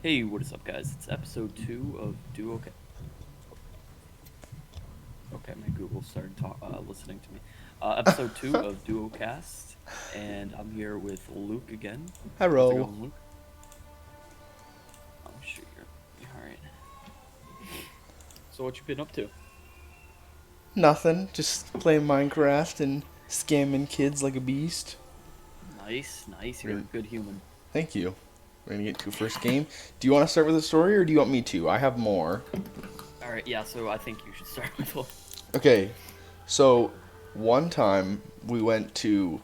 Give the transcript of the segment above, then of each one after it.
Hey, what is up, guys? It's episode 2 of Duocast. Okay, my Google started listening to me. Episode 2 of Duocast, and I'm here with Luke again. How's it Hello. going, Luke? Oh, shoot, you're alright. So, what you been up to? Nothing. Just playing Minecraft and scamming kids like a beast. Nice, nice. You're a We're- good human. Thank you. We're gonna get to first game. Do you want to start with a story or do you want me to? I have more. Alright, yeah, so I think you should start with one. Okay. So, one time we went to.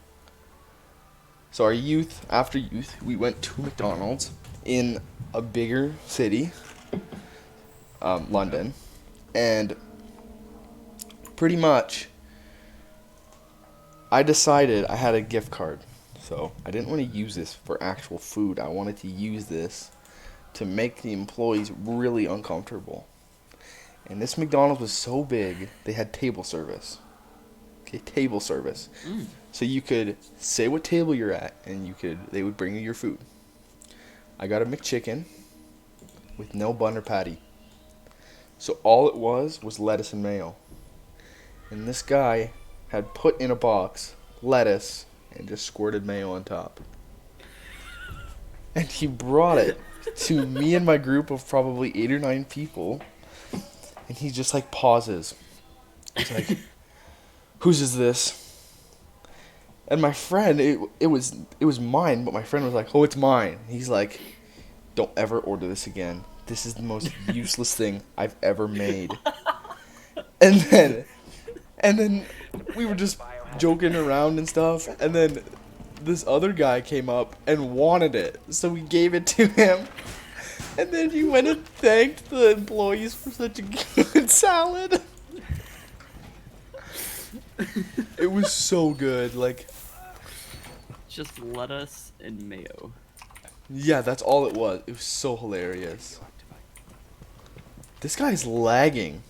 So, our youth, after youth, we went to McDonald's in a bigger city, London. And pretty much, I decided I had a gift card. So I didn't want to use this for actual food. I wanted to use this to make the employees really uncomfortable. And this McDonald's was so big, they had table service. Okay, table service. Mm. So you could say what table you're at and they would bring you your food. I got a McChicken with no bun or patty. So all it was lettuce and mayo. And this guy had put in a box lettuce and just squirted mayo on top. And he brought it to me and my group of probably 8 or 9 people. And he just like pauses. He's like, "Whose is this?" And my friend, it was mine, but my friend was like, "Oh, it's mine." He's like, "Don't ever order this again. This is the most useless thing I've ever made." And then we were just joking around and stuff, and then this other guy came up and wanted it, so we gave it to him. And then he went and thanked the employees for such a good salad. It was so good. Like, Just lettuce and mayo. yeah, that's all it was. It was so hilarious. This guy's lagging.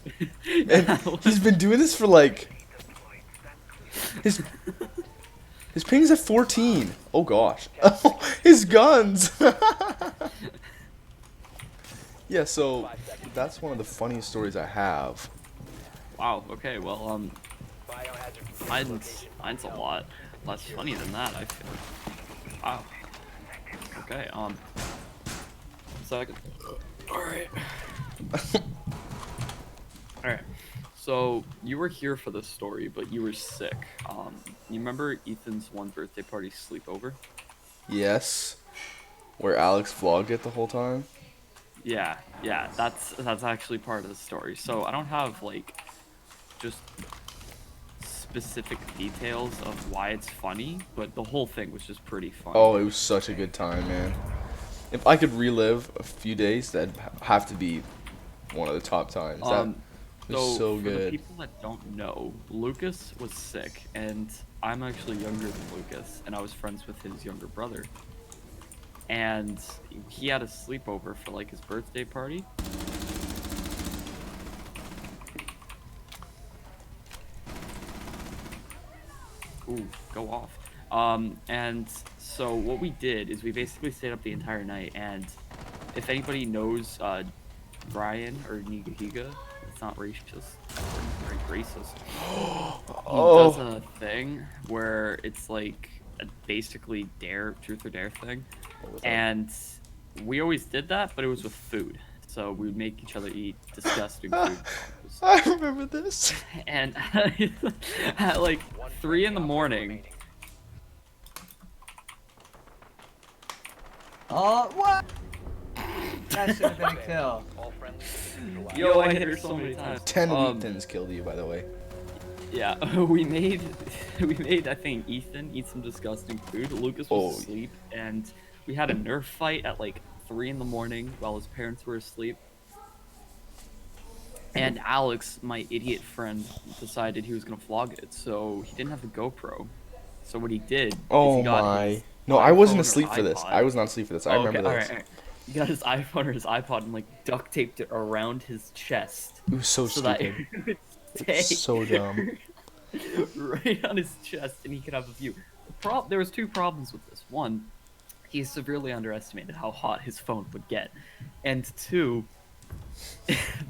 And he's been doing this for like his ping's at 14. Oh gosh. His guns. Yeah, so that's one of the funniest stories I have. Wow, okay, well, mine's a lot less funny than that, I feel. Wow. Okay, 1 second. Alright. Alright. So, you were here for this story, but you were sick. You remember Ethan's one birthday party sleepover? Yes. Where Alex vlogged it the whole time. Yeah, that's actually part of the story. So, I don't have, like, just specific details of why it's funny, but the whole thing was just pretty funny. Oh, it was such a good time, man. If I could relive a few days, that'd have to be one of the top times. That was so For the good. people that don't know, Lucas was sick, and I'm actually younger than Lucas, and I was friends with his younger brother. And he had a sleepover for like his birthday party. Ooh, go off. And so what we did is we basically stayed up the entire night, and if anybody knows Brian or Nigahiga, it's not racist, very racist. He does Oh, a thing where it's like a basically truth or dare thing, and we always did that, but it was with food. So we would make each other eat disgusting food. I remember this. And at like 3 in the morning, Oh, what? That should have been a kill. yo, I hit her so many times. 10 Weaktons killed you, by the way. Yeah, we made I think Ethan eat some disgusting food. Lucas was Oh. asleep, and we had a Nerf fight at like 3 in the morning while his parents were asleep. And Alex, my idiot friend, decided he was gonna vlog it, so he didn't have the GoPro. So what he did is Oh he got my. his No, I wasn't iPhone or asleep for this. iPod. I was not asleep for this. I Oh, remember okay, this. alright. He got his iPhone or his iPod and like duct taped it around his chest. It was so That stupid. it would stay So dumb. right on his chest, and he could have a view. There was 2 problems with this. One, he severely underestimated how hot his phone would get. And two,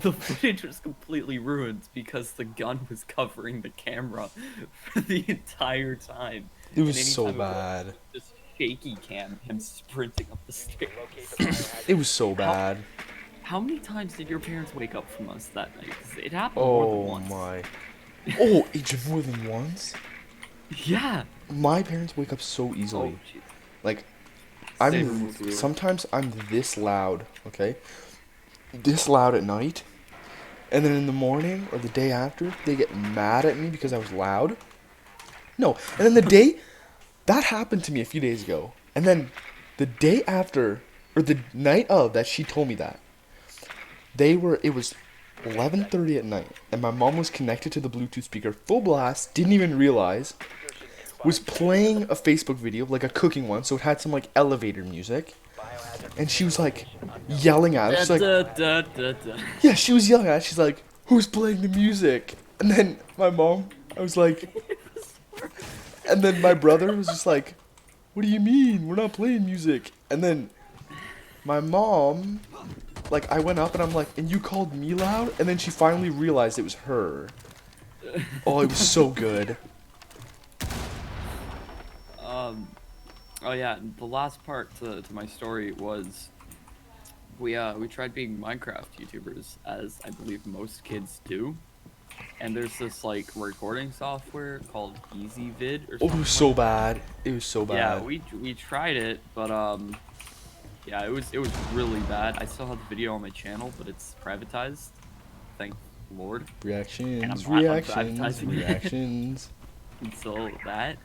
the footage was completely ruined because the gun was covering the camera for the entire time. It was And so anytime it was bad. just shaky cam, him sprinting up the stairs. It was so bad. How many times did your parents wake up from us that night? 'Cause it happened more than Oh once. my. Oh, it's more than once? Yeah. My parents wake up so Oh, easily. jeez. Like, Same with you. sometimes I'm this loud, okay? This loud at night. And then in the morning or the day after, they get mad at me because I was loud. No. And then the day, that happened to me a few days ago. And then the day after, or the night of that she told me that, it was 11:30 at night. And my mom was connected to the Bluetooth speaker, full blast, didn't even realize, was playing a Facebook video, like a cooking one, so it had some like elevator music. And she was like yelling at it. She's like, yeah, she was yelling at it. She's like, who's playing the music? And then my mom, I was like, and then my brother was just like, what do you mean? We're not playing music. And then my mom, like, I went up and I'm like, and you called me loud? And then she finally realized it was her. Oh, it was so good. Oh yeah, the last part to my story was we tried being Minecraft YouTubers, as I believe most kids do. And there's this like recording software called EasyVid or Oh, something. it was so bad. It was so bad. Yeah, we tried it, but yeah, it was really bad. I still have the video on my channel, but it's privatized. Thank Lord. Reactions, And I'm reactions, advertising it. reactions. And so that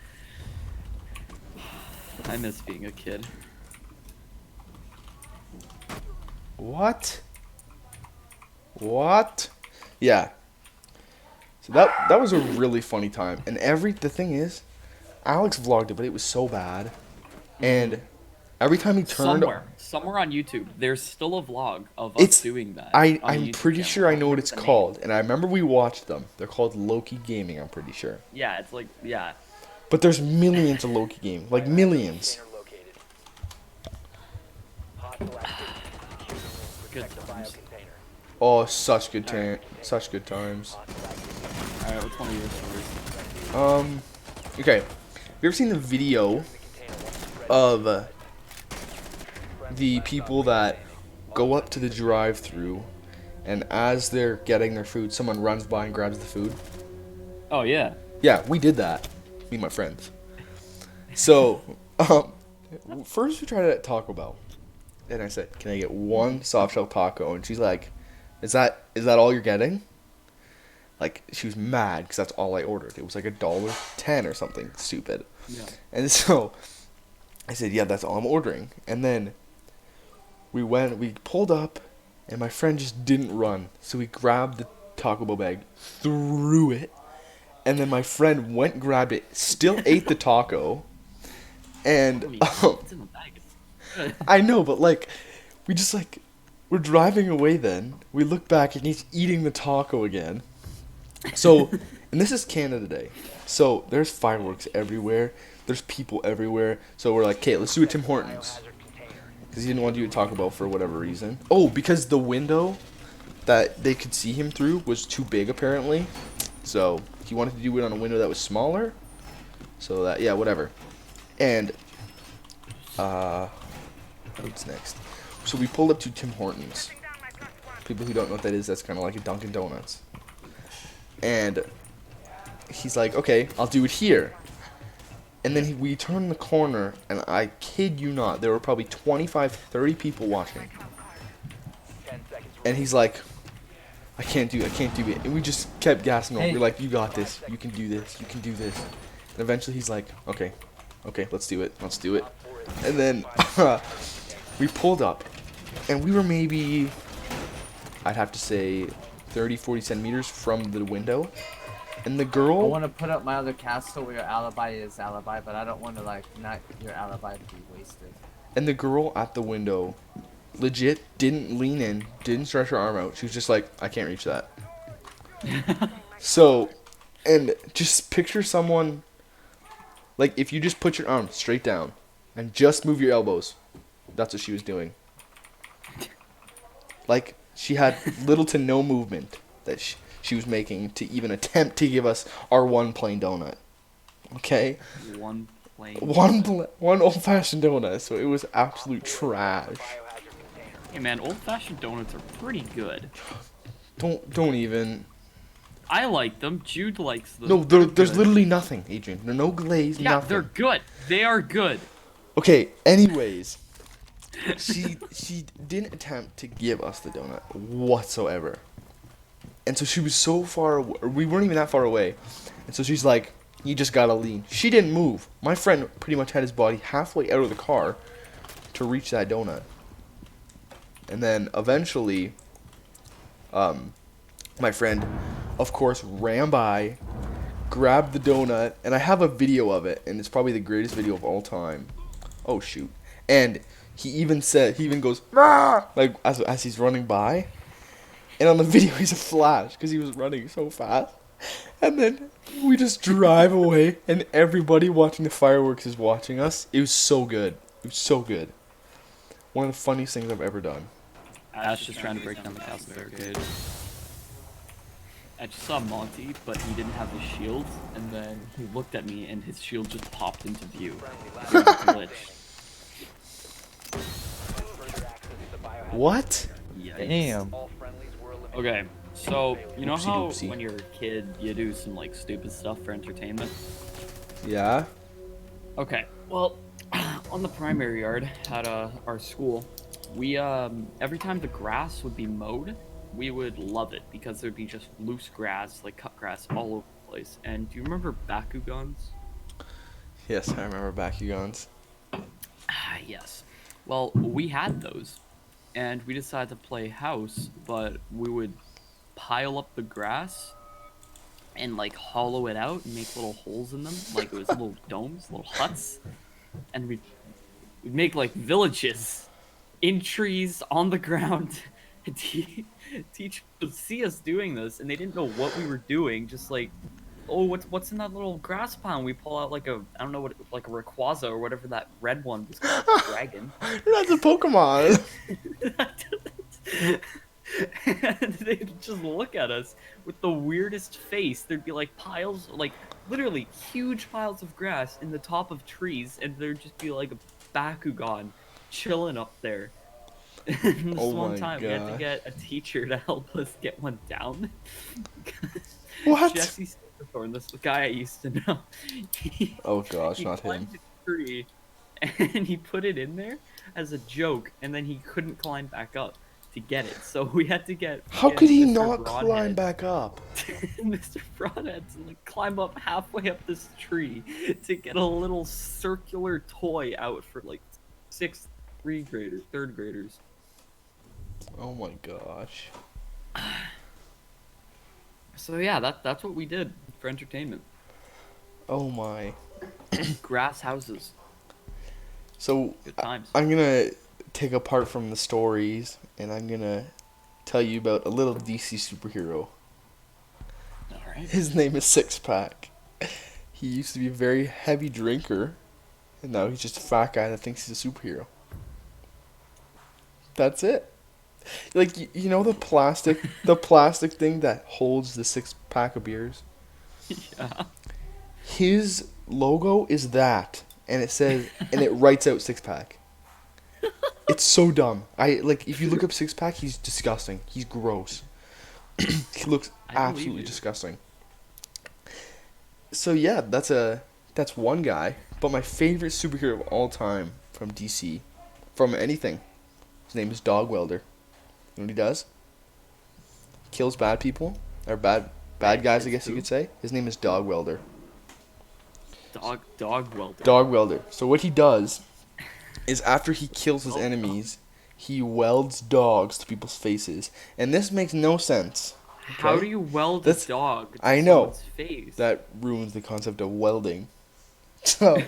I miss being a kid. What? What? Yeah. So that was a really funny time. And the thing is, Alex vlogged it, but it was so bad. And every time he turned Somewhere on YouTube, there's still a vlog of us doing that. I'm pretty sure I know what it's called. And I remember we watched them. They're called Loki Gaming, I'm pretty sure. Yeah, it's like, yeah. But there's millions of Loki Gaming. Like millions. Good times. Oh, such good times. Alright, what's one of your stories? Okay. Have you ever seen the video of the people that go up to the drive-thru and as they're getting their food, someone runs by and grabs the food? Oh, yeah. Yeah, we did that. Me and my friends. So, first we tried it at Taco Bell. And I said, can I get one soft shell taco? And she's like, is that all you're getting? Like, she was mad because that's all I ordered. It was like $1.10 or something stupid. Yeah. And so I said, yeah, that's all I'm ordering. And then we pulled up, and my friend just didn't run. So we grabbed the Taco Bell bag, threw it, and then my friend went, grabbed it, still ate the taco, and It's in the bag. I know, but like, we just like, we're driving away then, we look back and he's eating the taco again. So, and this is Canada Day, so there's fireworks everywhere, there's people everywhere, so we're like, okay, let's do a Tim Hortons, because he didn't want to do a Taco Bell for whatever reason. Oh, because the window that they could see him through was too big apparently, so he wanted to do it on a window that was smaller, so that, yeah, whatever. And, what's next? So we pulled up to Tim Hortons. People who don't know what that is, that's kind of like a Dunkin' Donuts. And he's like, okay, I'll do it here. And then we turned the corner, and I kid you not, there were probably 25, 30 people watching. And he's like, I can't do it. And we just kept gassing on. We're like, you got this. You can do this. You can do this. And eventually he's like, okay, let's do it. And then we pulled up, and we were maybe, I'd have to say, 30, 40 centimeters from the window. And the girl... I want to put up my other castle where your alibi is alibi, but I don't want to, like, not your alibi to be wasted. And the girl at the window legit didn't lean in, didn't stretch her arm out. She was just like, I can't reach that. So, and just picture someone, like, if you just put your arm straight down, and just move your elbows. That's what she was doing. Like, she had little to no movement that she was making to even attempt to give us our one plain donut. Okay? One plain. One old-fashioned donut, so it was absolute trash. Hey man, old-fashioned donuts are pretty good. Don't even. I like them. Jude likes them. No, They're there's good. literally nothing, Adrian. There's no glaze, Yeah, nothing. they're good. They are good. Okay, anyways. She didn't attempt to give us the donut whatsoever. And so she was so far away. We weren't even that far away. And so she's like, you just gotta lean. She didn't move. My friend pretty much had his body halfway out of the car to reach that donut. And then eventually, my friend, of course, ran by, grabbed the donut, and I have a video of it, and it's probably the greatest video of all time. Oh shoot! And he even goes, "Ah!" like as he's running by, and on the video he's a flash because he was running so fast. And then we just drive away, and everybody watching the fireworks is watching us. It was so good. It was so good. One of the funniest things I've ever done. Ash just trying to break down the castle barricade. I just saw Monty, but he didn't have his shield, and then he looked at me, and his shield just popped into view. It was glitched. What? Yikes. Damn. Okay, so you know Oopsie how doopsie. when you're a kid you do some like stupid stuff for entertainment? Yeah. Okay, well, on the primary yard at our school, we every time the grass would be mowed, we would love it because there'd be just loose grass, like cut grass all over the place. And do you remember Bakugans? Yes, I remember Bakugans. Ah, yes. Well, we had those, and we decided to play house, but we would pile up the grass and like hollow it out and make little holes in them, like it was little domes, little huts, and we'd make like villages in trees on the ground. Teachers would see us doing this, and they didn't know what we were doing. Just like, oh, what's in that little grass pile? And we pull out like I don't know what, like a Rayquaza or whatever that red one was called, dragon. That's a Pokemon. And they'd just look at us with the weirdest face. There'd be like piles, like literally huge piles of grass in the top of trees, and there'd just be like a Bakugan chilling up there. And this Oh one my time we had to gosh. get a teacher to help us get one down. What? Jesse Thorne, this guy I used to know. Oh gosh, not him. climbed a tree, and he put it in there as a joke, and then he couldn't climb back up to get it. So we had to get. How could he Mr. not Broadhead- climb back up? Mr. Broadhead to like climb up halfway up this tree to get a little circular toy out for like third graders. Oh my gosh. So yeah, that's what we did for entertainment. Oh my. Grass houses. So Good times. I'm gonna take apart from the stories, and I'm gonna tell you about a little DC superhero. Alright. His name is Six Pack. He used to be a very heavy drinker, and now he's just a fat guy that thinks he's a superhero. That's it. Like you know the plastic thing that holds the 6-pack of beers? Yeah. His logo is that, and it says, and it writes out 6-pack. It's so dumb. If you look up 6-pack, he's disgusting. He's gross. He looks I believe absolutely you. disgusting. So yeah, that's one guy. But my favorite superhero of all time from DC, from anything, his name is Dog Welder. You know what he does? Kills bad people, or bad guys, I guess you could say. His name is Dog Welder. Dog welder. Dog Welder. So what he does is after he kills his enemies, he welds dogs to people's faces, and this makes no sense. How okay? do you weld That's- a dog to I know. someone's face? That ruins the concept of welding. So,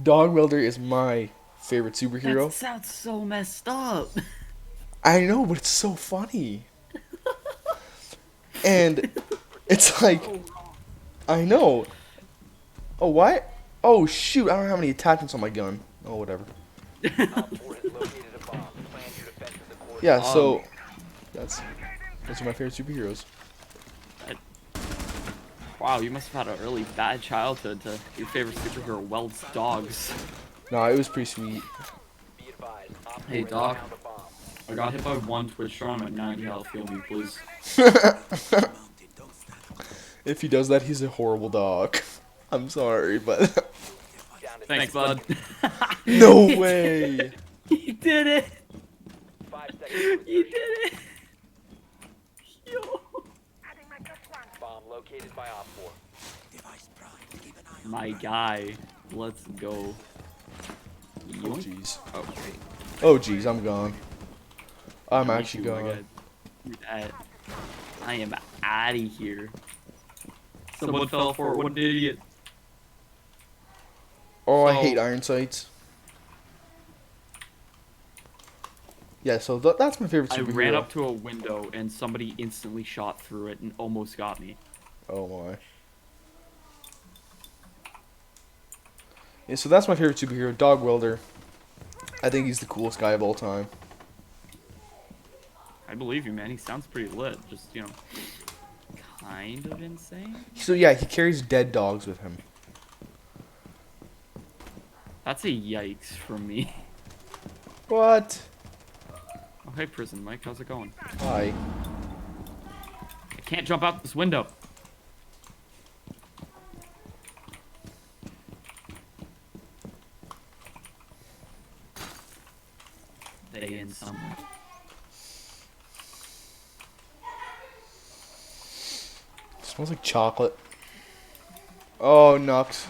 Dog Welder is my favorite superhero. That sounds so messed up. I know, but it's so funny. And it's like, I know. Oh, what? Oh, shoot, I don't have any attachments on my gun. Oh, whatever. Op 4 has located a bomb. Plan your defenses accordingly. Yeah, so those are my favorite superheroes. Wow, you must have had a really bad childhood to your favorite superhero Weld's dogs. No, it was pretty sweet. Be advised. Op 4 Hey, has Doc. found a bomb. I got hit by one Twitch strong at 90 health. Heal me, please. If he does that, he's a horrible dog. I'm sorry, but Down to Thanks, bud. no way. You did it! 5 seconds. You did it! Yo! Bomb located by Op 4. My guy. Let's go. Oh Yoink. jeez. Oh, wait. Oh jeez, I'm gone. I'm Me actually too, my gone. guy. I am out of here. Someone fell for it. What an idiot. Oh, I So- hate iron sights. Yeah, so that's my favorite I superhero. ran up to a window and somebody instantly shot through it and almost got me. Oh my. Yeah, so that's my favorite superhero, Dog Welder. I think he's the coolest guy of all time. I believe you, man. He sounds pretty lit. Just, you know, kind of insane. So yeah, he carries dead dogs with him. That's a yikes from me. What? Oh, hey, Prison Mike. How's it going? Hi. I can't jump out this window. They in somewhere. Smells like chocolate. Oh, Nux.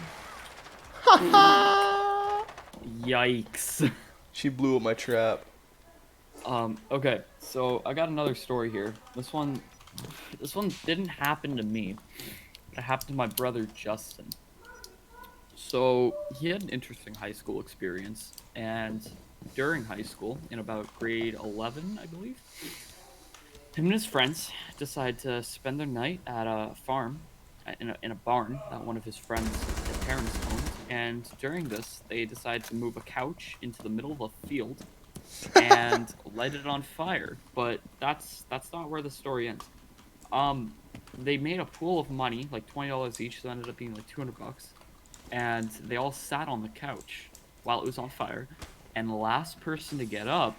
Yikes. She blew up my trap. Okay, so I got another story here. This one didn't happen to me. It happened to my brother Justin. So he had an interesting high school experience, and during high school, in about grade 11, I believe, him and his friends decided to spend their night at a farm, in a barn that one of his friends' parents owned. And during this, they decided to move a couch into the middle of a field and light it on fire. But that's not where the story ends. They made a pool of money, like $20 each, so it ended up being like $200. And they all sat on the couch while it was on fire. And the last person to get up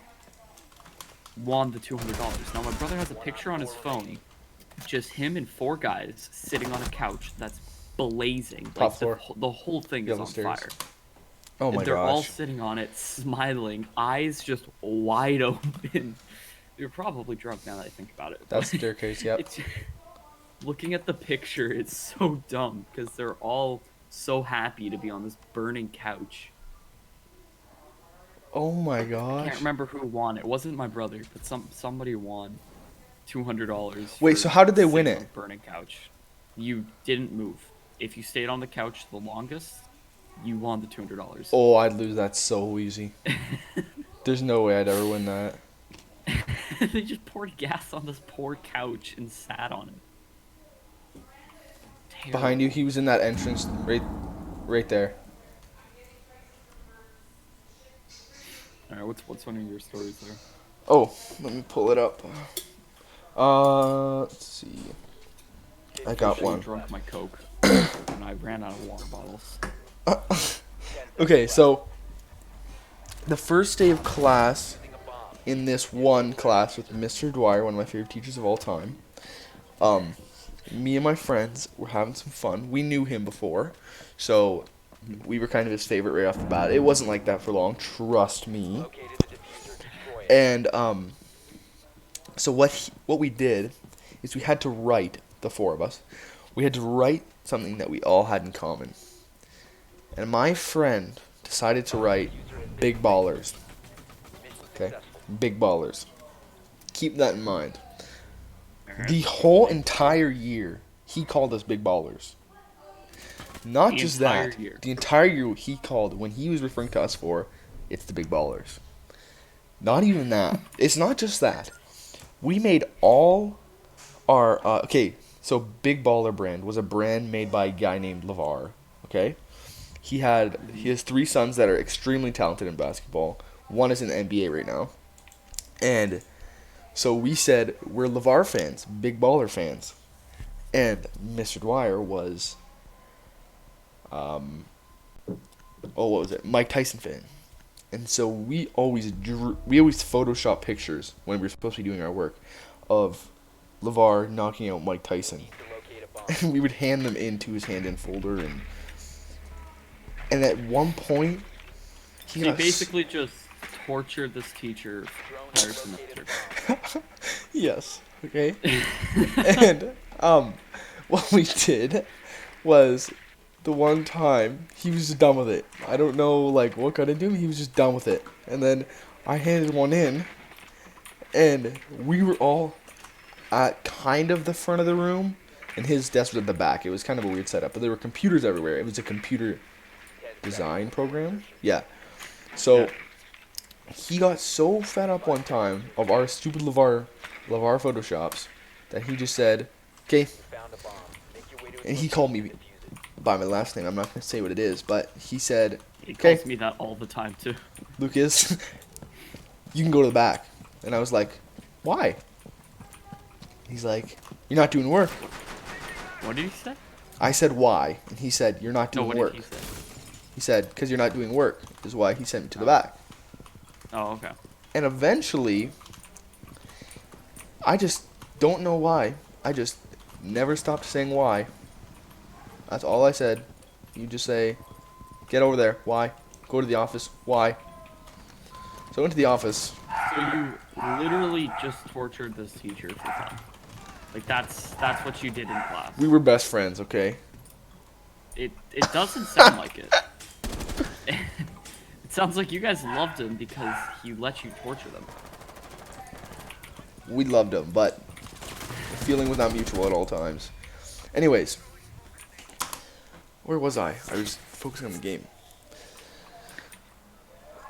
won the $200. Now my brother has a picture on his phone, just him and 4 guys sitting on a couch that's blazing. Top Like floor. the whole thing Yeah, is the on stairs. fire. Oh my And they're all gosh. sitting on it, smiling, eyes just wide open. You're probably drunk now that I think about it. That's the staircase, yep. It's, looking at the picture, it's so dumb because they're all so happy to be on this burning couch. Oh my I gosh. can't remember who won. It wasn't my brother, but somebody won $200. Wait, for so how did they win sitting on it? a burning couch. You didn't move. If you stayed on the couch the longest, you won the $200. Oh, I'd lose that so easy. There's no way I'd ever win that. They just poured gas on this poor couch and sat on it. Behind you, he was in that entrance right there. Alright, what's one of your stories there? Oh, let me pull it up. Let's see. I got Pretty sure you one. drunk my Coke, and I ran out of water bottles. Okay, so the first day of class in this one class with Mr. Dwyer, one of my favorite teachers of all time. Me and my friends were having some fun. We knew him before, so we were kind of his favorite right off the bat. It wasn't like that for long, trust me. Located the diffuser. Destroy it. And so what we did is we had to write, the 4 of us. We had to write something that we all had in common. And my friend decided to write Big Ballers. Okay? Big Ballers. Keep that in mind. The whole entire year, he called us Big Ballers. Not The just entire that. year. The entire year he called, when he was referring to us for, it's the Big Ballers. Not even that. It's not just that. We made all our... okay, so Big Baller brand was a brand made by a guy named LeVar. Okay? he has 3 sons that are extremely talented in basketball. One is in the NBA right now. And so we said we're LeVar fans, big baller fans. And Mr. Dwyer was what was it? Mike Tyson fan. And so we always Photoshop pictures when we were supposed to be doing our work of LeVar knocking out Mike Tyson. Need to locate a bomb. And we would hand them into his hand-in folder, and at one point He got basically just tortured this teacher entire semester. yes, okay. And what we did was the one time he was just done with it. I don't know like what got into him. He was just done with it. And then I handed one in, and we were all at kind of the front of the room, and his desk was at the back. It was kind of a weird setup, but there were computers everywhere. It was a computer design program. Yeah. So he got so fed up one time of our stupid LeVar photoshops that he just said, "Okay." Found a bomb. Make your way to its And he location called me and defuse it. by my last name. I'm not gonna say what it is, but he said, He "Okay, calls me that all the time too. Lucas, you can go to the back." And I was like, "Why?" He's like, "You're not doing work." What did he say? I said, "Why?" And he said, "You're not No, doing what work." did he say? He said, "Because you're not doing work," is why he sent me to the back. Oh, okay. And eventually, I just don't know why. I just never stopped saying why. That's all I said. You just say, "Get over there." Why? Go to the office. Why? So I went to the office. So you literally just tortured this teacher for fun. Like that's what you did in class. We were best friends, okay? It doesn't sound like it. It sounds like you guys loved him because he let you torture them. We loved him, but the feeling was not mutual at all times. Anyways, where was I? I was focusing on the game.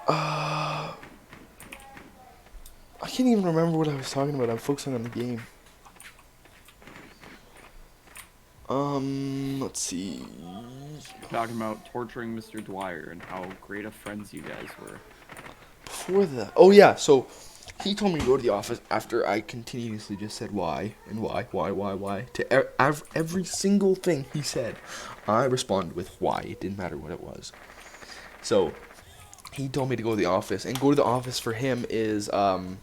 I can't even remember what I was talking about. I'm focusing on the game. Let's see. Talking about torturing Mr. Dwyer and how great of friends you guys were. Before that, oh yeah, so he told me to go to the office after I continuously just said why and why to every single thing he said. I responded with why. It didn't matter what it was. So he told me to go to the office, and go to the office for him is go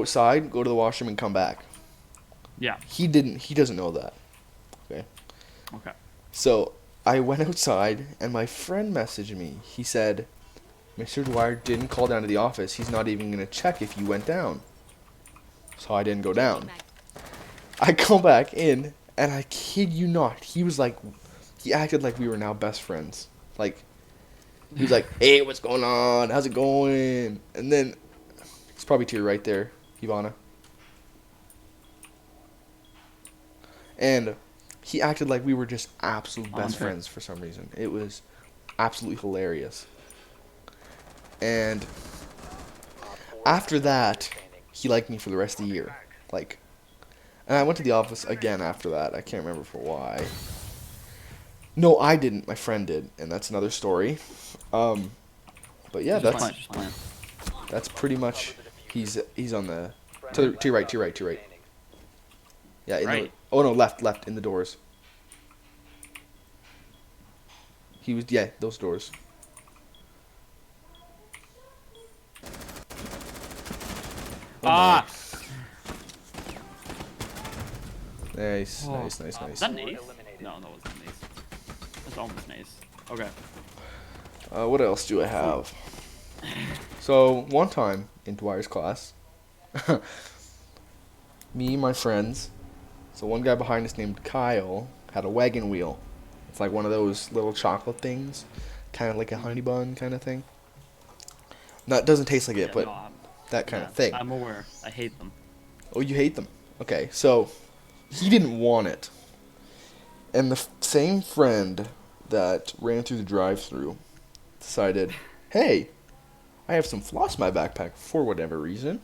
outside, go to the washroom, and come back. Yeah. He doesn't know that. Okay. Okay. So I went outside, and my friend messaged me. He said, "Mr. Dwyer didn't call down to the office. He's not even going to check if you went down." So I didn't go down. I come back in, and I kid you not, he acted like we were now best friends. Like, he was like, "Hey, what's going on? How's it going?" And then, it's probably to your right there, Ivana. And he acted like we were just absolute best Okay. friends for some reason. It was absolutely hilarious. And after that, he liked me for the rest of the year. Like, and I went to the office again after that. I can't remember for why. No, I didn't. My friend did, and that's another story. But yeah, Just playing. that's pretty much. He's on the to your right. Yeah, Right. Oh no, left in the doors. He was those doors. Ah! Nice. Oh. Nice. Is that an ace? No, that wasn't an ace. That's almost an ace. Okay. What else do I have? So one time in Dwyer's class, me and my friends. So one guy behind us named Kyle had a wagon wheel. It's like one of those little chocolate things, kind of like a honey bun kind of thing. No, it doesn't taste like it, Yeah, but no, that kind of thing. I'm aware. I hate them. Oh, you hate them. Okay, so he didn't want it. And the same friend that ran through the drive-thru decided, "Hey, I have some floss in my backpack for whatever reason,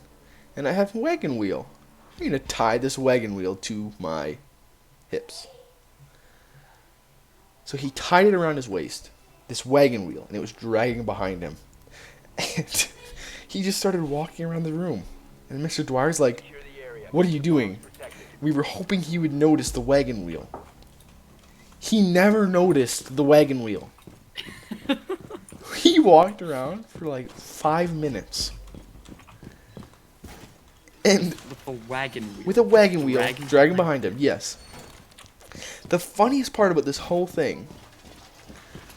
and I have a wagon wheel. I'm going to tie this wagon wheel to my hips." So he tied it around his waist, this wagon wheel, and it was dragging behind him. And he just started walking around the room. And Mr. Dwyer's like, Secure the area. "What are you doing?" Protected. We were hoping he would notice the wagon wheel. He never noticed the wagon wheel. He walked around for like 5 minutes. And With a wagon wheel. with a wagon wheel Dragging dragging behind him, yes. The funniest part about this whole thing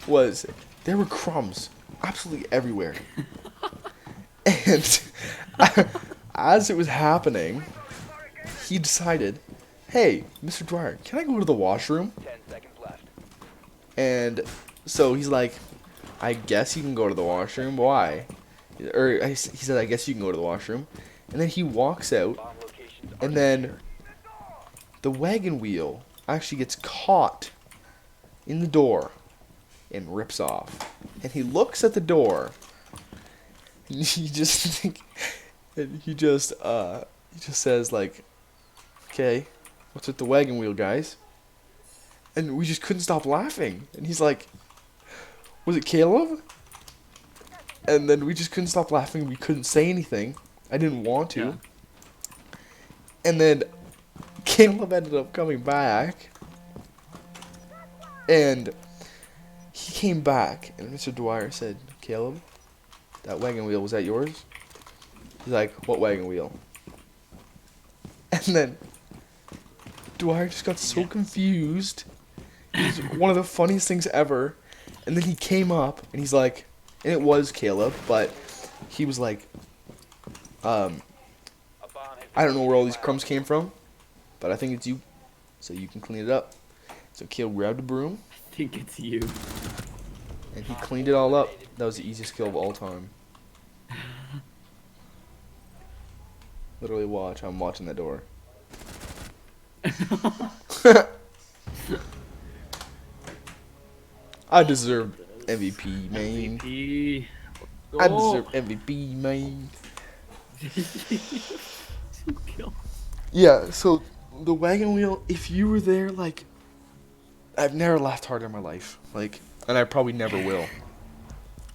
was there were crumbs absolutely everywhere. And as it was happening, he decided, "Hey, Mr. Dwyer, can I go to the washroom?" 10 seconds left. And so he's like, "I guess you can go to the washroom. Why?" He said, "I guess you can go to the washroom." And then he walks out, Bomb locations are and then the wagon wheel actually gets caught in the door and rips off. And he looks at the door, and he just says like, "Okay, what's with the wagon wheel, guys?" And we just couldn't stop laughing. And he's like, "Was it Caleb?" And then we just couldn't stop laughing. We couldn't say anything. I didn't want to. Yeah. And then Caleb ended up coming back. And he came back, and Mr. Dwyer said, "Caleb, that wagon wheel, was that yours?" He's like, "What wagon wheel?" And then Dwyer just got so Yes. confused. It was one of the funniest things ever. And then he came up, and he's like, and it was Caleb, but he was like, a bomb has "I don't know where all these crumbs came from, but I think it's you, so you can clean it up." So Caleb grabbed a broom, I think it's you. and he cleaned it all up. That was the easiest kill of all time. Literally watch, I'm watching that door. I deserve MVP, man. MVP. I deserve MVP, man. Two kill. Yeah, so the wagon wheel, if you were there, like, I've never laughed harder in my life. Like, and I probably never will.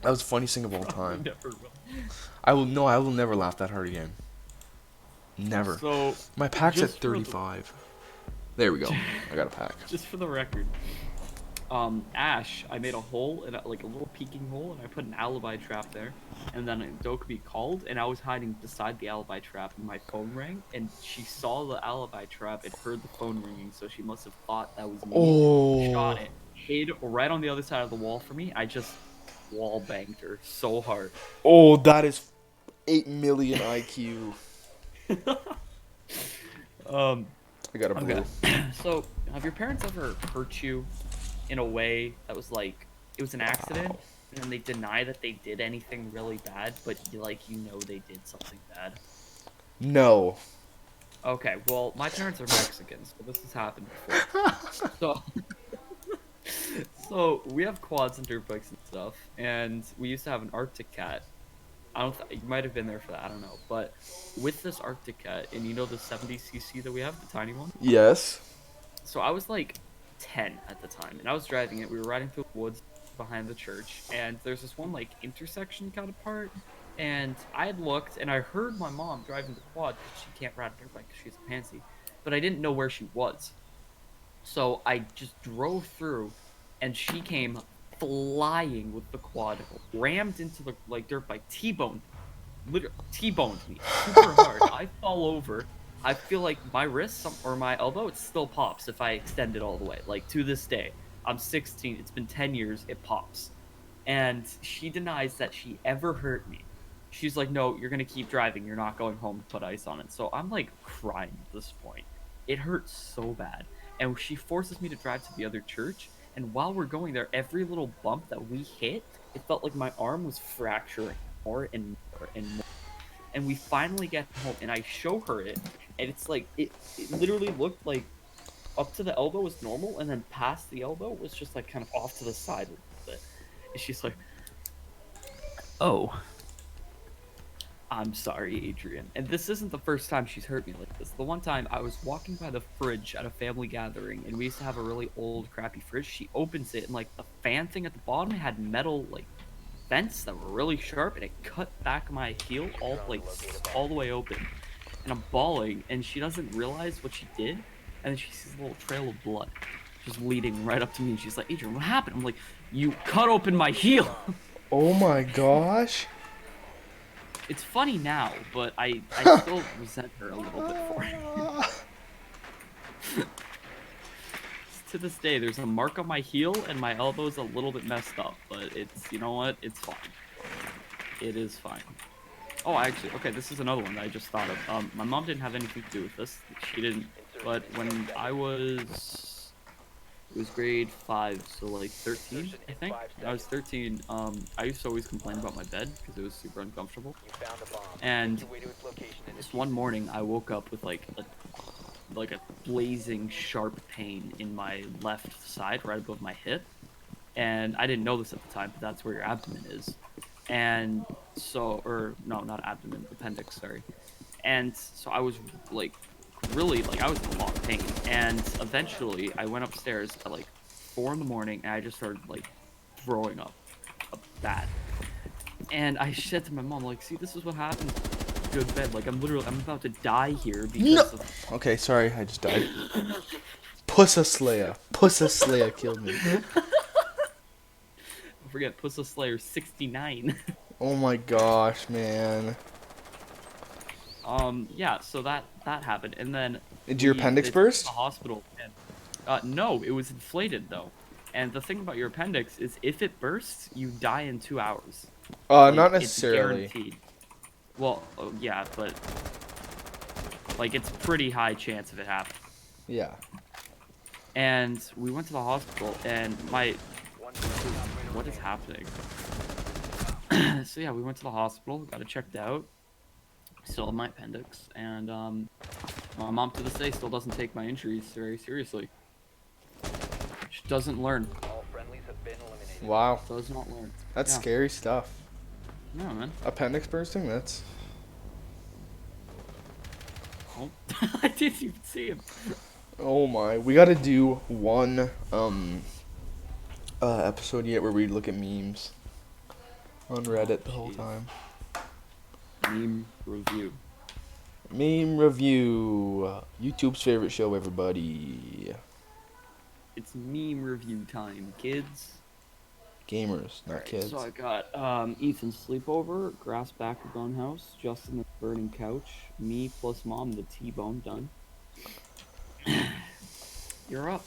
That was the funniest thing of all time. Never will. I will never laugh that hard again. Never. So, My pack's at just for the- 35. There we go. I got a pack. just for the record, Ash, I made a hole, like a little peeking hole, and I put an alibi trap there. And then Doe could be called, and I was hiding beside the alibi trap, and my phone rang, and she saw the alibi trap and heard the phone ringing, so she must have thought that was me. Oh. Shot it, hid right on the other side of the wall for me. I just wall banged her so hard. Oh, that is 8 million IQ. I got a blue. Okay. So, have your parents ever hurt you in a way that was like, it was an accident, and then they deny that they did anything really bad, but you know they did something bad? No. Okay, well, my parents are Mexican, so this has happened before. So, so we have quads and dirt bikes and stuff, and we used to have an Arctic cat. You might have been there for that, I don't know. But with this Arctic cat, and you know the 70cc that we have, the tiny one? Yes. So I was like 10 at the time, and I was driving it. We were riding through the woods behind the church, and there's this one like intersection kind of part, and I had looked, and I heard my mom driving the quad because she can't ride a dirt bike because she's a pansy, but I didn't know where she was. So I just drove through, and she came flying with the quad, rammed into the dirt bike, T-boned, literally T-boned me super hard. I fall over. I feel like my wrist or my elbow, it still pops if I extend it all the way. Like, to this day, I'm 16. It's been 10 years. It pops. And she denies that she ever hurt me. She's like, "No, you're going to keep driving. You're not going home to put ice on it." So I'm, like, crying at this point. It hurts so bad. And she forces me to drive to the other church. And while we're going there, every little bump that we hit, it felt like my arm was fracturing more and more and more. And we finally get home, and I show her it, and it's like, it literally looked like up to the elbow was normal, and then past the elbow was just like kind of off to the side a little bit. And she's like, "Oh, I'm sorry, Adrian. And this isn't the first time she's hurt me like this. The one time I was walking by the fridge at a family gathering, and we used to have a really old, crappy fridge. She opens it, and like the fan thing at the bottom had metal like vents that were really sharp, and it cut back my heel all the way open. And I'm bawling, and she doesn't realize what she did, and then she sees a little trail of blood just leading right up to me. And she's like, "Adrian, what happened?" I'm like, "You cut open my heel." Oh my gosh. It's funny now, but I still resent her a little bit for it. To this day, there's a mark on my heel, and my elbow's a little bit messed up, but it's, you know what? It's fine. It is fine. Oh, actually, okay, this is another one that I just thought of. My mom didn't have anything to do with this. She didn't, but when I was, it was grade 5, so like 13, I think. I was 13, I used to always complain about my bed because it was super uncomfortable. You found a bomb. And Make your way to its location and this one morning, I woke up with like a blazing sharp pain in my left side, right above my hip. And I didn't know this at the time, but that's where your abdomen is. And so, or no, not abdomen, appendix, sorry. And so I was like, really, like I was in a lot of pain. And eventually I went upstairs at like 4 in the morning, and I just started like throwing up bad. And I said to my mom, like, see, this is what happens. Good bed. Like, I'm about to die here because of... Okay, sorry, I just died. Pussa Slayer. Pussa Slayer killed me. Don't forget, Pussa Slayer 69. Oh my gosh, man. Yeah, so that happened, and then... Did your appendix they took me burst? to the hospital, and, no, it was inflated, though. And the thing about your appendix is if it bursts, you die in 2 hours. Like, Not it's necessarily. guaranteed. Well, yeah, but... Like, it's pretty high chance of it happening. Yeah. And we went to the hospital, and my... What is happening? So yeah, we went to the hospital, got it checked out. Still have my appendix, and my mom to this day still doesn't take my injuries very seriously. She doesn't learn. all friendlies have been eliminated. Wow. Does not learn. That's Yeah. scary stuff. No, man. Appendix bursting? That's... Oh. I didn't even see him. Oh my. We gotta do one, episode yet where we look at memes on Reddit the whole Jeez. time. Meme review. Meme review. YouTube's favorite show, everybody. It's meme review time, kids. Gamers, not Alright, kids. so I got Ethan's sleepover, grass back of bone house, Justin the burning couch, me plus mom the T-bone done. You're up.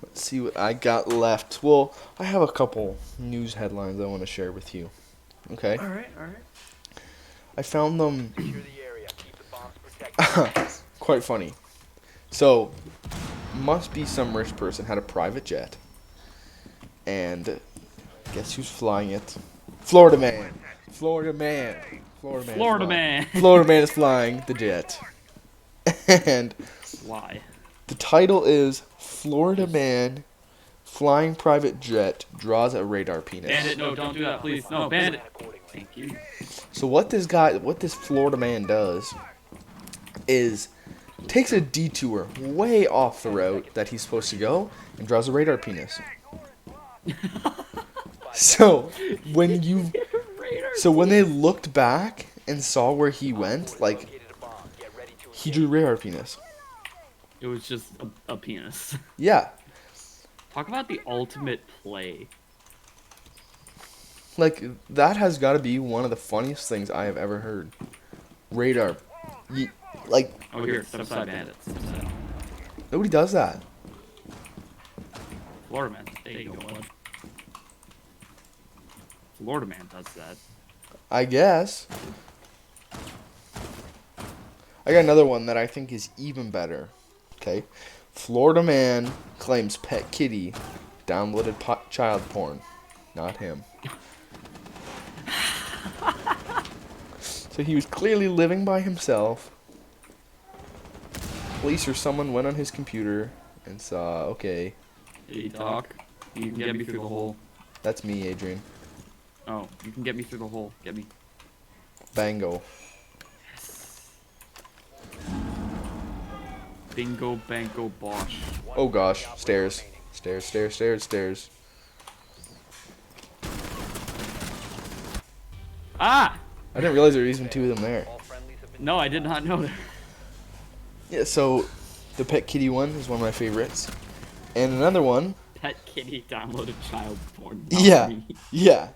Let's see what I got left. Well, I have a couple news headlines I want to share with you. Okay? Alright. I found them Secure the area. Keep the bombs protected. quite funny. So, must be some rich person had a private jet. And guess who's flying it? Florida man. Florida man. Florida man. Florida man is flying the jet. And Why? the title is Florida man flying private jet draws a radar penis. Bandit, no, don't do that, please. No, Bandit. Thank you. So what this Florida man does is takes a detour way off the route that he's supposed to go and draws a radar penis. So when they looked back and saw where he went, like Located a bomb. Get ready to he drew radar penis. It was just a penis. Yeah, Talk about the ultimate play. like that has got to be one of the funniest things I have ever heard. Radar, like Oh, here, step aside, Bandit. Step aside. nobody does that. Florida man. There you go, bud. Florida man does that. I guess. I got another one that I think is even better. Okay. Florida man claims pet kitty downloaded child porn. Not him. So he was clearly living by himself. Police or someone went on his computer and saw, okay, Hey, Doc. You can get me through the hole. that's me, Adrian. Oh, you can get me through the hole. Get me. bango. Bingo, bango, bosh. Oh gosh, stairs. Stairs, stairs, stairs, stairs. Ah! I didn't realize there were even 2 of them there. All friendlies have been No, I did not know that. Yeah, so the pet kitty one is one of my favorites. And another one, Pet kitty downloaded child porn. yeah, yeah.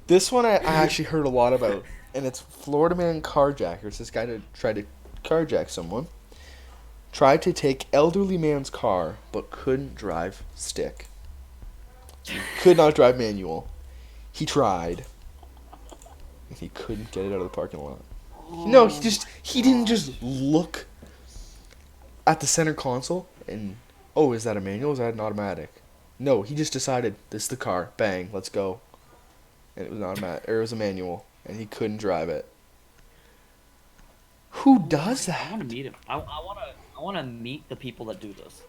This one I actually heard a lot about, and it's Florida man carjackers. This guy tried to carjack someone. Tried to take elderly man's car, but couldn't drive stick. Could not drive manual. He tried. And he couldn't get it out of the parking lot. No, he didn't just look at the center console and, oh, is that a manual? Is that an automatic? No, he just decided, this is the car. Bang, let's go. And it was an automatic, or it was a manual, and he couldn't drive it. Who does I that? want to meet him. I want to meet the people that do this.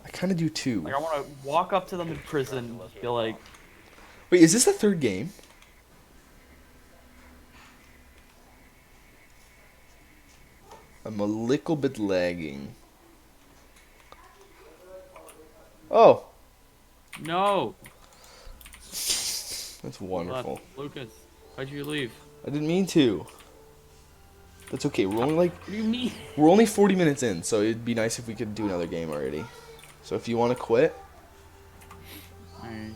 I kind of do too. Like, I want to walk up to them in prison, be like, Wait, is this the 3rd game? I'm a little bit lagging. Oh, no. that's wonderful. Lucas, why'd you leave? I didn't mean to. That's okay. We're only What do you mean? we're only 40 minutes in, so it'd be nice if we could do another game already. So if you want to quit, Alright.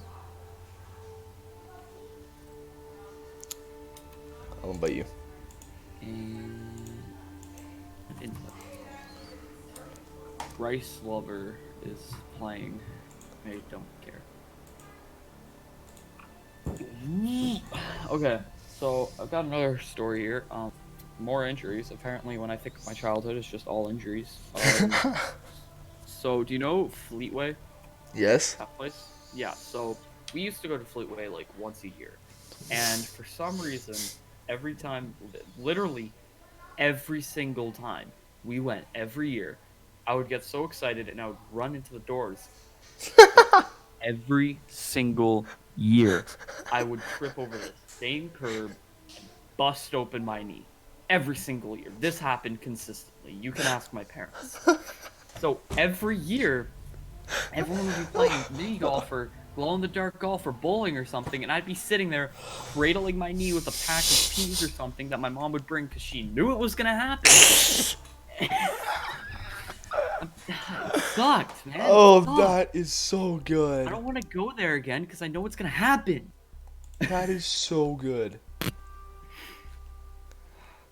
I'll invite you. And Rice Lover is playing. I don't care. Okay, so I've got another story here. More injuries. Apparently, when I think of my childhood, it's just all injuries. So, do you know Fleetway? Yes. That place? Yeah, so we used to go to Fleetway like once a year. And for some reason, every time, literally every single time we went every year, I would get so excited and I would run into the doors. Every single year, I would trip over the same curb and bust open my knee. Every single year. This happened consistently. You can ask my parents. So every year, everyone would be playing mini golf or glow-in-the-dark golf or bowling or something, and I'd be sitting there cradling my knee with a pack of peas or something that my mom would bring because she knew it was going to happen. It sucked, man. Oh, It sucked. that is so good. I don't want to go there again because I know what's going to happen. That is so good.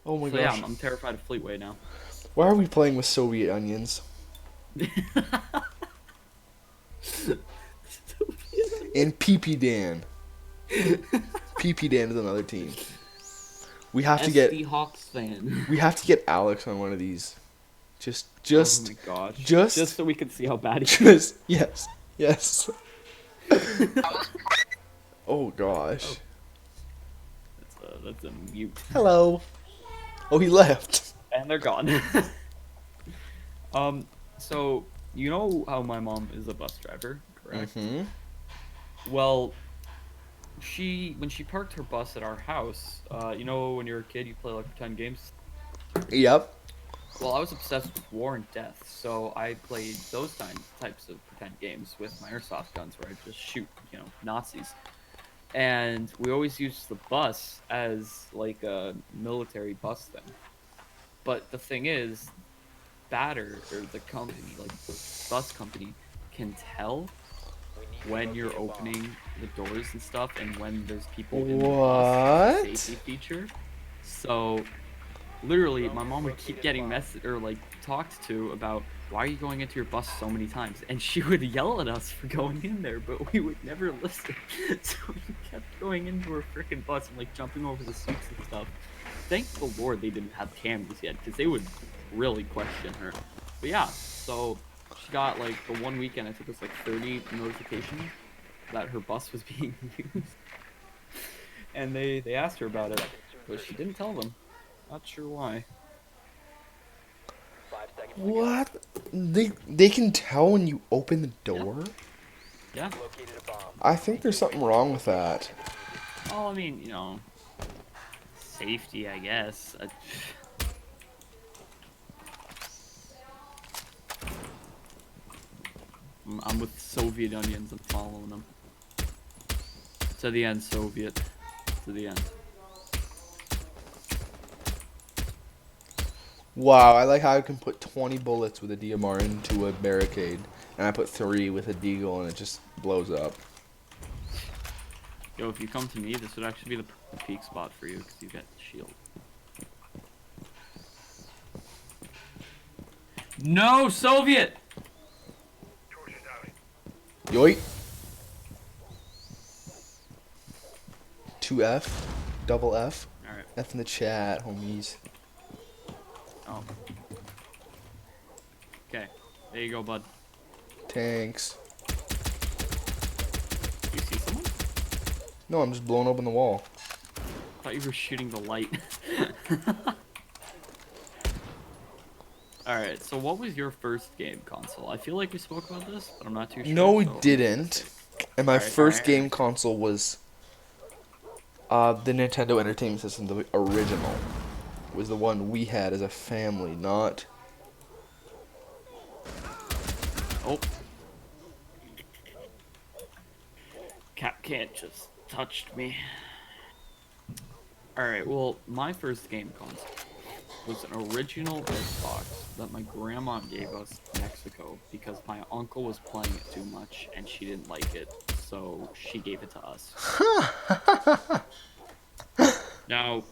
Oh my So gosh. yeah, I'm terrified of Fleetway now. Why are we playing with Soviet onions? And PP Dan. PP Dan is another team. We have to get SD Hawks fan. we have to get Alex on one of these. Just Oh my gosh. just so we can see how bad he is. yes. Yes. Oh gosh. That's a mute. Hello. Oh, he left. And they're gone. So you know how my mom is a bus driver, correct? Mm-hmm. Well, when she parked her bus at our house, you know when you're a kid you play like pretend games? Yep. Well, I was obsessed with war and death, so I played those types of pretend games with my airsoft guns where I just shoot, Nazis. And we always used the bus as like a military bus thing. But the thing is, Batter, or the company, like the bus company, can tell when you're opening the doors and stuff and when there's people in the bus. What? Safety feature. So literally my mom would keep getting talked to about why are you going into your bus so many times, and she would yell at us for going in there, but we would never listen. So we kept going into her freaking bus and like jumping over the seats and stuff. Thank the Lord they didn't have cameras yet, because they would really question her. But yeah, so she got like the one weekend I took us like 30 notifications that her bus was being used. And they asked her about it, but she didn't tell them. Not sure why. 5 seconds. What? They can tell when you open the door? Yeah. Located a bomb. I think there's something wrong with that. Oh, I mean, safety, I guess. I'm with Soviet onions. I'm following them. To the end, Soviet. To the end. Wow, I like how I can put 20 bullets with a DMR into a barricade, and I put 3 with a deagle, and it just blows up. Yo, if you come to me, this would actually be the peak spot for you, because you got the shield. No, Soviet! Yoink. 2F, double F. Alright. F in the chat, homies. Oh. Okay, there you go, bud. Tanks. You see someone? No, I'm just blowing open the wall. I thought you were shooting the light. Alright, so what was your first game console? I feel like we spoke about this, but I'm not too sure. No, we so- didn't. And my Alright, first alright, game alright. console was the Nintendo Entertainment System, the original. Was the one we had as a family, not... Oh. Cap can't just touched me. Alright, well, my first game console was an original Xbox that my grandma gave us in Mexico because my uncle was playing it too much and she didn't like it, so she gave it to us. Now,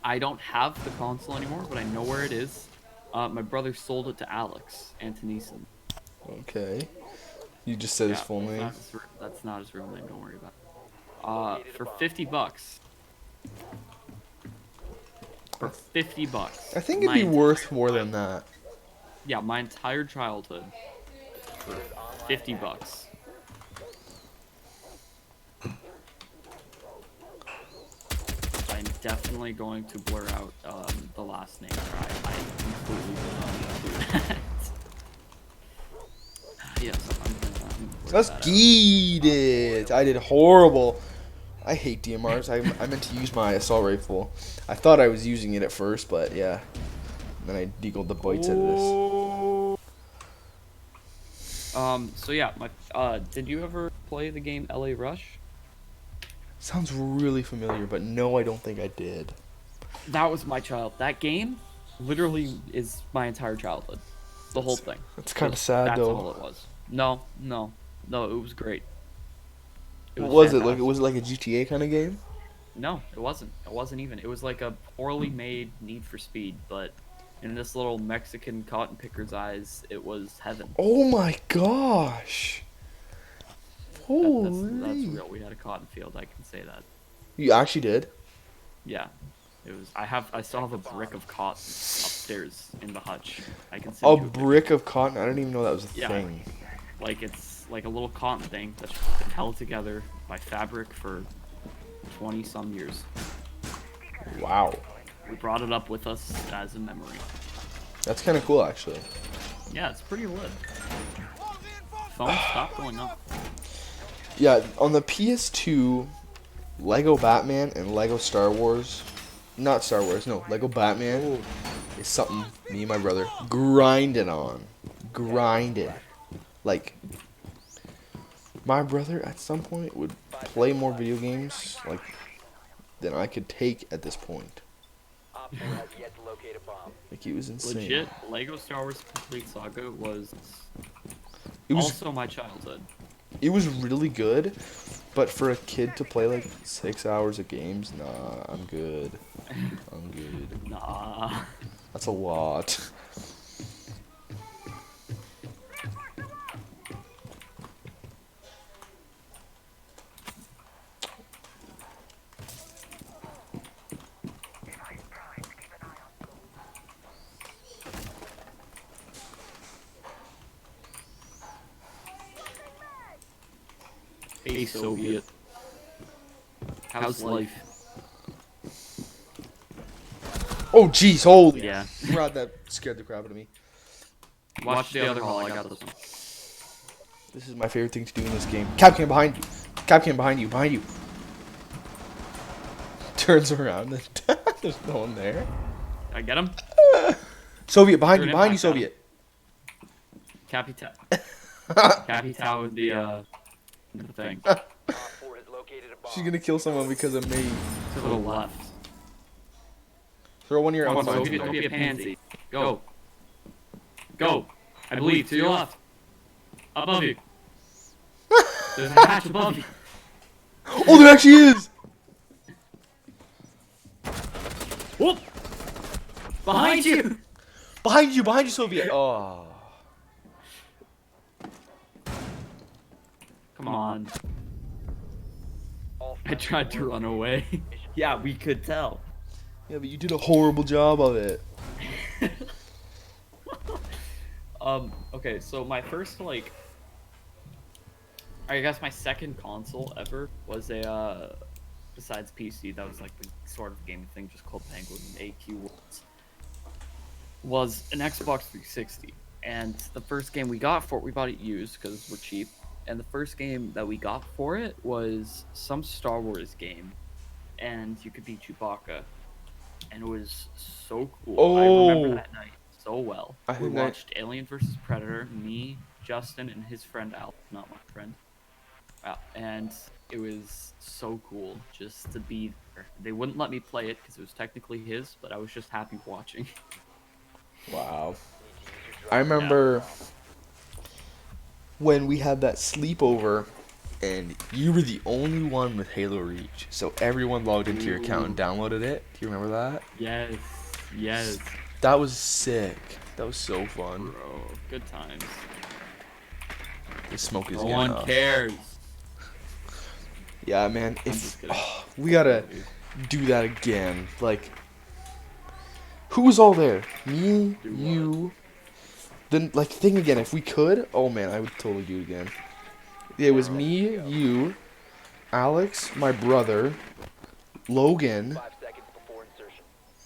I don't have the console anymore, but I know where it is. My brother sold it to Alex Antoneson. Okay. You just said his full name. That's not his real name, don't worry about it. For $50. For $50. I think it'd be worth more than that. Yeah, my entire childhood for $50. I'm definitely going to blur out the last name. I completely did not do that. Yes, I'm gonna blur Let's that out. get it. I did horrible. I hate DMRs. I meant to use my assault rifle. I thought I was using it at first, but yeah. Then I deagled the bites out of this. So yeah, did you ever play the game LA Rush? Sounds really familiar, but no, I don't think I did. That was my child. That game literally is my entire childhood. The whole thing. It's kind of sad, That's though. all it was. No, it was great. Was it like fantastic. a GTA kind of game? No, it wasn't. It wasn't even. It was like a poorly made Need for Speed, but in this little Mexican cotton picker's eyes, it was heaven. Oh my gosh! That's Holy! real. We had a cotton field. I can say that. You actually did? Yeah, it was. I still have a brick of cotton upstairs in the hutch. I can send A you a picture. brick of cotton? I didn't even know that was a Yeah. thing. Like it's like a little cotton thing that's been held together by fabric for 20 some years. Wow. We brought it up with us as a memory. That's kind of cool, actually. Yeah, it's pretty lit. Phone stop going up. Yeah, on the PS2, Lego Batman and Lego Star Wars, not Star Wars, no, Lego Batman is something me and my brother grinded on. Grinded. Like, my brother at some point would play more video games, like, than I could take at this point. Op 4 has yet to locate a bomb. Like, it was insane. Legit, Lego Star Wars Complete Saga was It was also my childhood. It was really good, but for a kid to play like 6 hours of games, nah, I'm good. I'm good. Nah. That's a lot. Hey, Soviet. How's life? Oh, jeez, holy Yeah. crap, that scared the crap out of me. Watch the other hall. I got this one. This is my favorite thing to do in this game. Capcan behind you. Capcan behind you, behind you. Turns around and There's no one there. I get him. Soviet behind Threw you, an behind you, impact on him. Soviet. Capital with the thing. Op 4 has located a bomb. She's gonna kill someone because of me. To the left. Throw one of your Come own on, signs. Sophie, don't be a pansy. Go. Go. I believe. To your left. Above you. There's a hatch above you. Oh, there actually is! Whoop! Behind you! Behind you, Soviet. Oh. Come on. All I tried to run away. Yeah, we could tell. Yeah, but you did a horrible job of it. Okay, so my first, like, I guess my second console ever was a, besides PC, that was like the sort of gaming thing, just called Penguin AQ was an Xbox 360. And the first game we got for it, we bought it used because we're cheap. And the first game that we got for it was some Star Wars game. And you could be Chewbacca. And it was so cool. I remember Oh. that night so well. I We think that- watched Alien vs. Predator, me, Justin, and his friend Al, not my friend. And it was so cool just to be there. They wouldn't let me play it because it was technically his, but I was just happy watching. Wow. I remember when we had that sleepover and you were the only one with Halo Reach. So everyone logged into your account and downloaded it. Do you remember that? Yes, yes, That was sick. That was so fun. bro. Good times. The smoke is No getting one off. cares. Yeah, man. I'm just If kidding. we gotta do that again. Like, who was all there? Me, Do what? you. Then, like, think again. If we could, oh man, I would totally do it again. It was me, you, Alex, my brother, Logan, 5 seconds before insertion.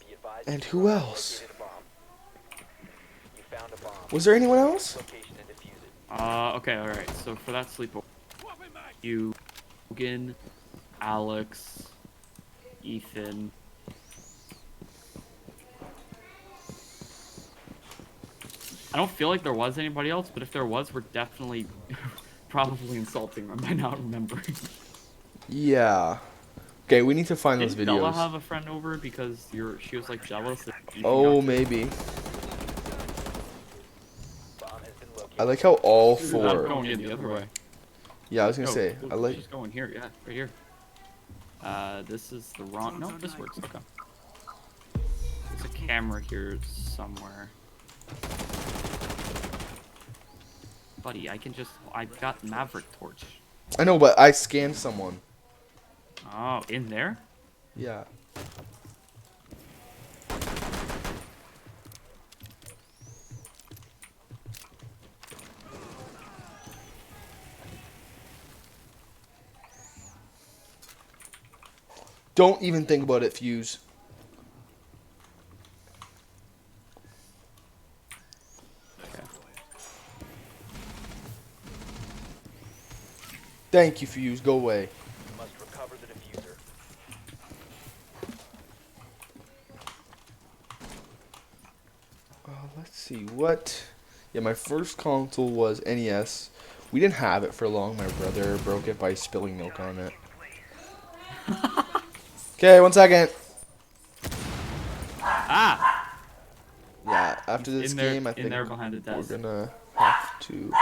Be advised and you who have else? located a bomb. You found a bomb. Was there anyone else? Location and defuse it. Okay, alright. So for that sleepover, you, Logan, Alex, Ethan. I don't feel like there was anybody else, but if there was, we're definitely probably insulting them by not remembering. Yeah. Okay, we need to find those Did Bella videos. have a friend over because she was like jealous that Ethan Oh, got maybe. Bomb has been located. I like how all I'm four. going in the other way. Yeah, I was gonna say. I like. Just going here, yeah, right here. This is the wrong. No, this works. Okay. There's a camera here somewhere. Buddy, I've got Maverick torch. I know, but I scanned someone. Oh, in there? Yeah. Don't even think about it, Fuse. Okay. Thank you, Fuse. Go away. You must recover the diffuser. Let's see what. Yeah, my first console was NES. We didn't have it for long. My brother broke it by spilling milk on it. Okay, 1 second. Ah! Yeah, after this in there, game, I in think there behind the we're desk. gonna have to.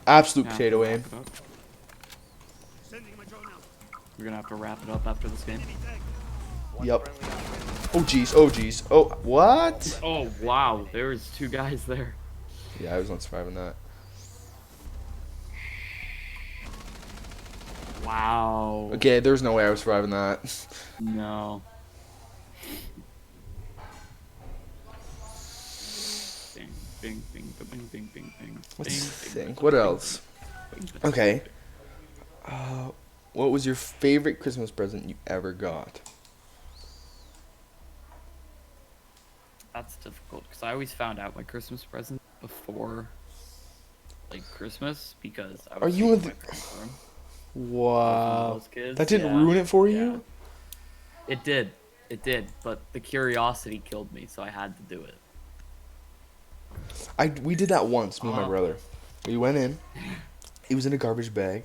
Absolute Yeah, potato wrap aim. it up. We're gonna have to wrap it up after this game. One Yep. friendly operator. Oh jeez, oh jeez. Oh, what? Oh wow, there's 2 guys there. Yeah, I was not surviving that. Wow. Okay, there's no way I was surviving that. No. Bing, bing, bing, bing, bing, bing, bing. Let's bing, bing, think. bing, What bing, else? bing, bing, Okay. bing. What was your favorite Christmas present you ever got? That's difficult because I always found out my Christmas present before, like Christmas, because I was Are you staying one with of my the- parents' room. Wow. Those kids, That didn't yeah, ruin it for yeah. you? It did. It did. But the curiosity killed me, so I had to do it. We did that once, me and my brother. We went in. It was in a garbage bag.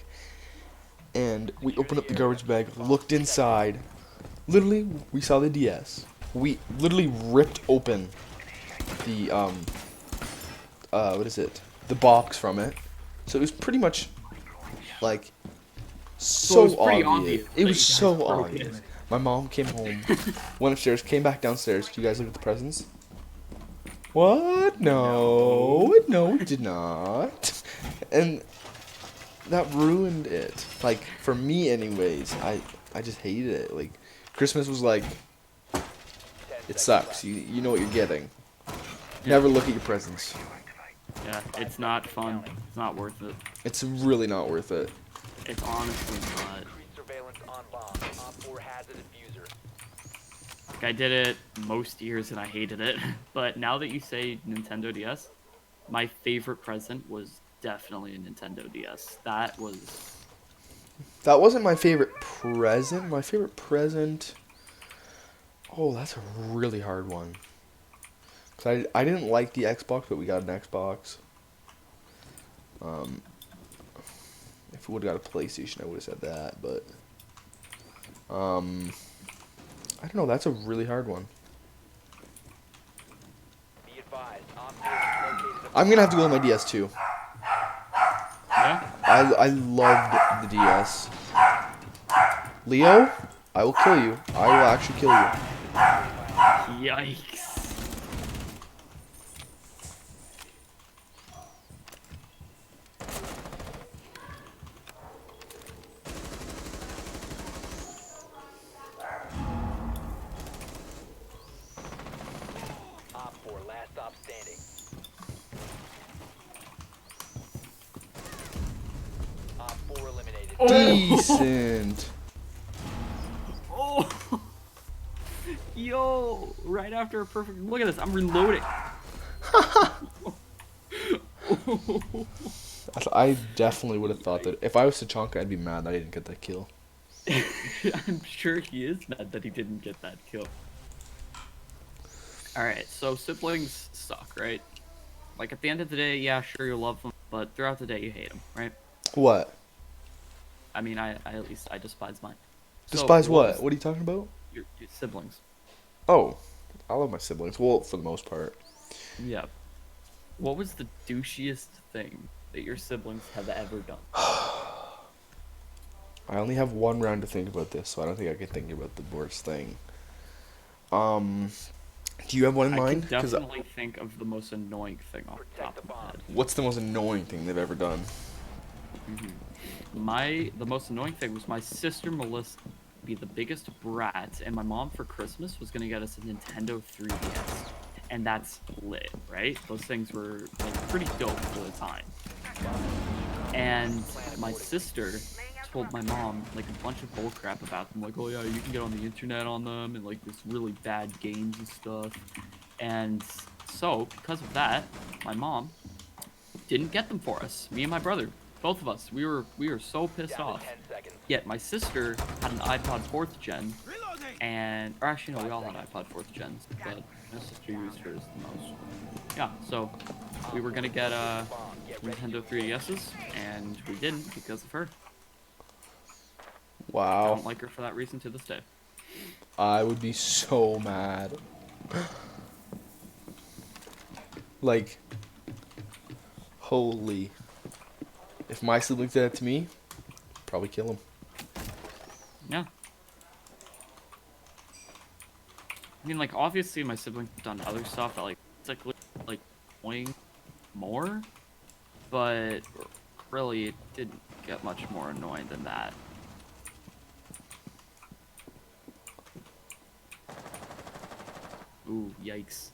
And we opened up the garbage bag, looked inside. Literally, we saw the DS. We literally ripped open the, what is it? The box from it. So it was pretty much, like, so it was pretty obvious. obvious It that was you guys so broke obvious. it. My mom came home, went upstairs, came back downstairs. Do you guys look at the presents? What? No, we did not. And that ruined it. Like, for me anyways, I just hated it. Like, Christmas was like, it sucks. You know what you're getting. Never look at your presents. Yeah, it's not fun. It's not worth it. It's really not worth it. It's honestly not. Street surveillance on bomb. Op 4 has a diffuser. Like, I did it most years and I hated it. But now that you say Nintendo DS, my favorite present was definitely a Nintendo DS. That wasn't my favorite present. My favorite present... Oh, that's a really hard one. Cause I didn't like the Xbox, but we got an Xbox. If we would have got a PlayStation, I would have said that, but... I don't know, that's a really hard one. Be advised, Op 4 has located a I'm gonna have to go with my DS too. yeah. I loved the DS. Leo, I will kill you. I will actually kill you. Yikes. Op 4, last stop standing. Op 4 eliminated. Decent. Oh. Yo, right after a perfect. Look at this. I'm reloading. I definitely would have thought that if I was Tachanka, I'd be mad that I didn't get that kill. I'm sure he is mad that he didn't get that kill. Alright, so siblings suck, right? Like, at the end of the day, yeah, sure, you love them, but throughout the day, you hate them, right? What? I mean, I despise mine. So, Despise what? was What are you talking about? your siblings. Oh, I love my siblings. Well, for the most part. Yeah. What was the douchiest thing that your siblings have ever done? I only have one round to think about this, so I don't think I can think about the worst thing. Do you have one in I can mind? 'Cause definitely think of the most annoying thing off the top of my head. what's the most annoying thing they've ever done? The most annoying thing was my sister Melissa be the biggest brat, and my mom for Christmas was gonna get us a Nintendo 3DS, and that's lit, right? Those things were like pretty dope for the time. And my sister told my mom like a bunch of bullcrap about them, like, oh yeah, you can get on the internet on them, and like this really bad games and stuff. And so because of that, my mom didn't get them for us. Me and my brother, both of us, we were so pissed Down to off. 10 seconds. Yet my sister had an iPod 4th gen, and or actually no, we all had iPod 4th gens, but my sister used hers the most. Yeah, so we were gonna get Nintendo 3DSs, and we didn't because of her. I Wow. don't like her for that reason to this day. I would be so mad. Like, holy. If my siblings did that to me, probably kill them. Yeah. I mean, like, obviously my siblings have done other stuff that, like, physically, like, annoying more, but really it didn't get much more annoying than that. Ooh, yikes.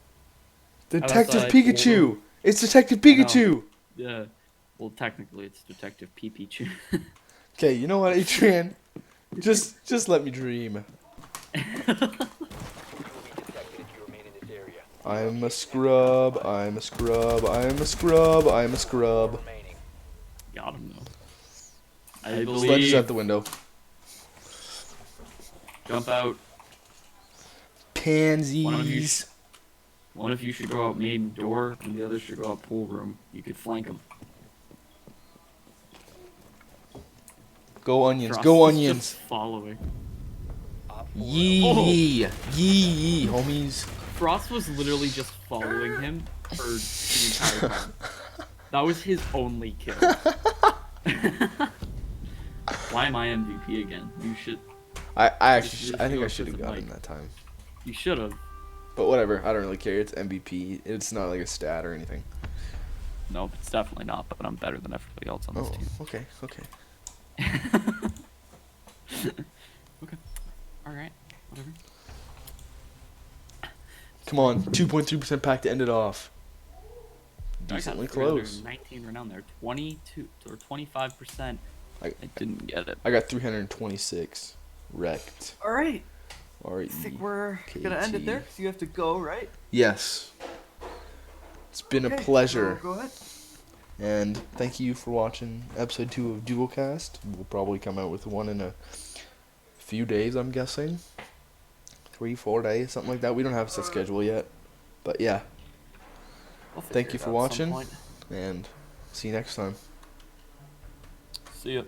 Detective outside, Pikachu! It's Detective Pikachu! Yeah. Well, technically it's Detective Pikachu. Okay, you know what, Adrian? Just let me dream. You will be detected if you remain in this area. I'm a scrub, I'm a scrub, I'm a scrub, I'm a scrub. Remaining. Got him, though. I Sledge is believe. at the window. Jump out. Pansies. One of you should go out main door, and the other should go out pool room. You could flank them. Go onions. Frost Go is onions. just following. Op 4 Yee. Yee, homies. Frost was literally just following him for the entire time. That was his only kill. Why am I MVP again? You should. I You think should I go should have with got Mike. him that time. You should have. But whatever. I don't really care. It's MVP. It's not like a stat or anything. No, it's definitely not. But I'm better than everybody else on this Oh, team. okay. Okay. Okay. All right. Whatever. Come on. 2.3% pack to end it off. I got Decently close. 19 right down there. 22 or 25%. I I didn't get it. I got 326. Wrecked. All right. R I think we're gonna end it there because you have to go, right? Yes. It's been a Okay, pleasure. so go ahead. And thank you for watching episode 2 of Duocast. We'll probably come out with one in a few days, I'm guessing. 3-4 days, something like that. We don't have a set schedule yet. But yeah. We'll figure Thank you it for out at some watching. point. And see you next time. See ya.